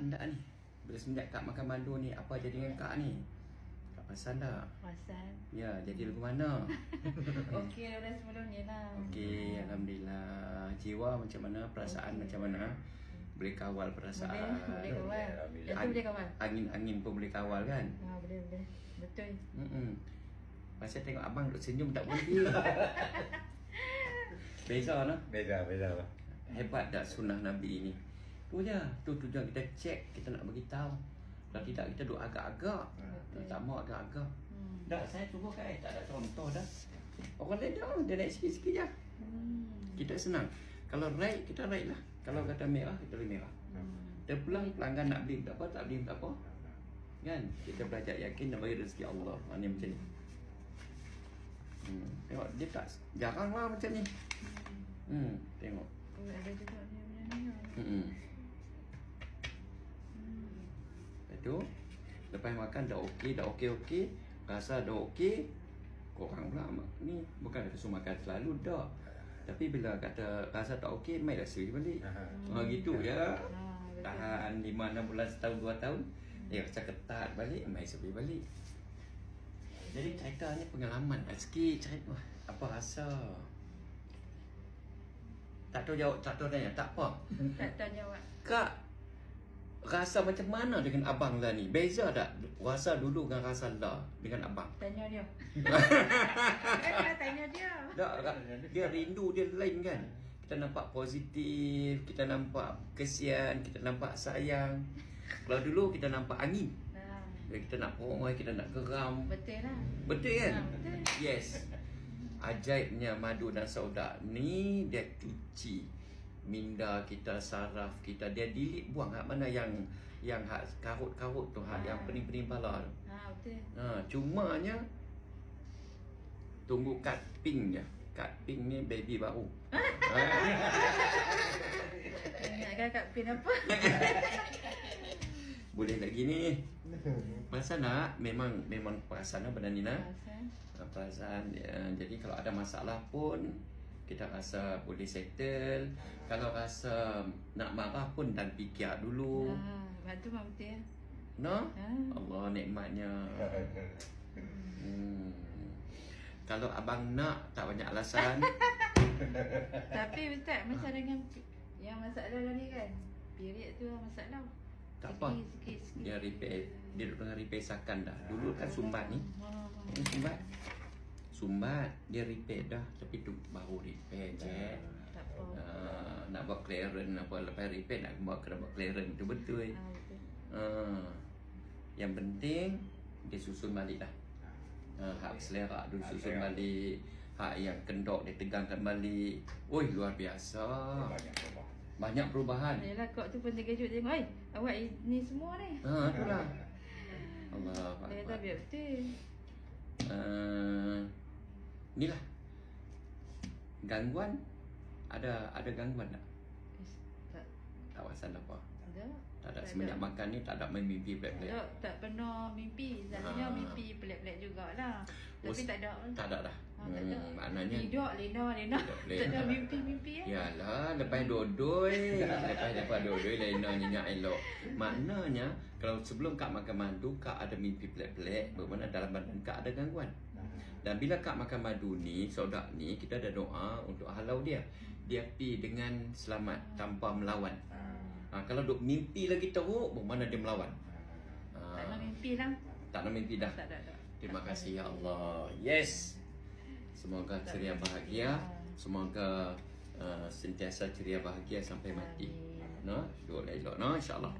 tak ni? Bila semenjak Kak makan madu ni, apa jadi dengan Kak ni? Kak perasan tak? Perasan. Ya, jadi lagu mana? Okey dah sebelum ni lah. Okey, Alhamdulillah. Jiwa macam mana? Perasaan macam mana? Boleh kawal perasaan. Boleh kawal. Alhamdulillah. Itu boleh kawal. Angin-angin pun boleh kawal kan? Boleh. Betul. Pasal tengok abang duk senyum tak berhenti. Beza lah. Beza lah. Hebat dah sunnah Nabi ni. Tu je. Tu tujuan kita cek, kita nak bagi tahu. Kalau tidak kita duk agak-agak. Tak mau agak-agak. Dah saya cuba kan tak ada contoh dah. Orang lain dah dia naik sikit-sikit je. Kita senang. Kalau right kita right lah. Kalau kata merah kita beli merah. Dia pulang pelanggan nak beli tak apa, tak beli tak apa. Kan? Kita belajar yakin dan bagi rezeki Allah. Ni macam ni. Tengok dia tak jarang lah macam ni. Tengok. Ada juga ni benda ni. Itu lepas makan dah okey, rasa dah okey. Korang pula ni bukan kata suruh makan selalu dah. Tapi bila kata rasa tak okey, mai rasa balik. Gitu ya. Tahan 5-6 bulan, setahun 2 tahun. Rasa ketat balik, mai sepi balik. Jadi ceritanya pengalaman sikit cerita. Apa rasa? Tak tahu jawab, tak tahu tanya, tak apa. Tak tahu jawab. Kak, rasa macam mana dengan abang lah ni? Beza tak rasa dulu dengan rasa lah dengan abang? Tanya dia. Tanya dia. Tak, dia rindu dia lain kan? Kita nampak positif, kita nampak kesian, kita nampak sayang. Kalau dulu kita nampak angin. Kita nak perongoi, kita nak geram. Betul lah. Betul kan? Betul. Yes. Ajaibnya madu dan sauda ni dia cuci minda kita, saraf kita, dia delete buang hak mana yang karut-karut tu, hak yang pening-pening kepala tu. Betul. Cumanya tunggu cut pink je. Cut pink ni baby baru. Ingatkan kat pin apa? Boleh lagi ni. Perasaan nak memang perasaan benda ni nak. Perasaan jadi kalau ada masalah pun kita rasa boleh settle. Kalau rasa nak marah pun dan fikir dulu. Bantu mak betul ya. No? Allah nikmatnya. Kalau abang nak tak banyak alasan. Tapi Ustaz macam dengan yang masalah ni kan. Period tu masalah. Tak apa. Sikit. Dia repair. Dia duduk dengan repair sakan dah. Dulu kan sumbat ni. Ini sumbat. Dia repair dah. Tapi tu baru repair je. Tak apa. Nak buat clearance apa. Lepas repair nak kena buat clearance. Itu betul. Yang penting dia susun balik dah. Hak selera dulu susun balik. Hak yang kendok dia tegangkan balik. Oi, luar biasa. Banyak perubahan. Yalah kau tu pun terkejut tengok. Awak ni semua ni. Itulah. Allah Akbar. Dia tak biar betul. Inilah. Gangguan ada gangguan tak? Tak pasal apa. Tak ada semenjak makan ni tak ada mimpi pelik-pelik. Tak pernah mimpi. Selalunya mimpi pelik-pelik jugalah. Tapi tak ada. Tak ada dah. Maknanya tidur lena. Tak ada mimpi-mimpi Yalah, lepas dodoi. Lepas dodoi lena nyenyak elok. Maknanya kalau sebelum Kak makan madu, Kak ada mimpi pelik-pelik, bermakna dalam badan Kak ada gangguan. Dan bila Kak makan madu ni, sodak ni, kita ada doa untuk halau dia. Dia pi dengan selamat tanpa melawan. Kalau duk mimpi lagi teruk, bermakna dia melawan. Tak nak mimpi lah. Tak nak mimpi dah. Tak. Terima kasih ya Allah. Yes. Semoga ceria bahagia. Semoga sentiasa ceria bahagia sampai mati. No, doa elok no, insya-Allah.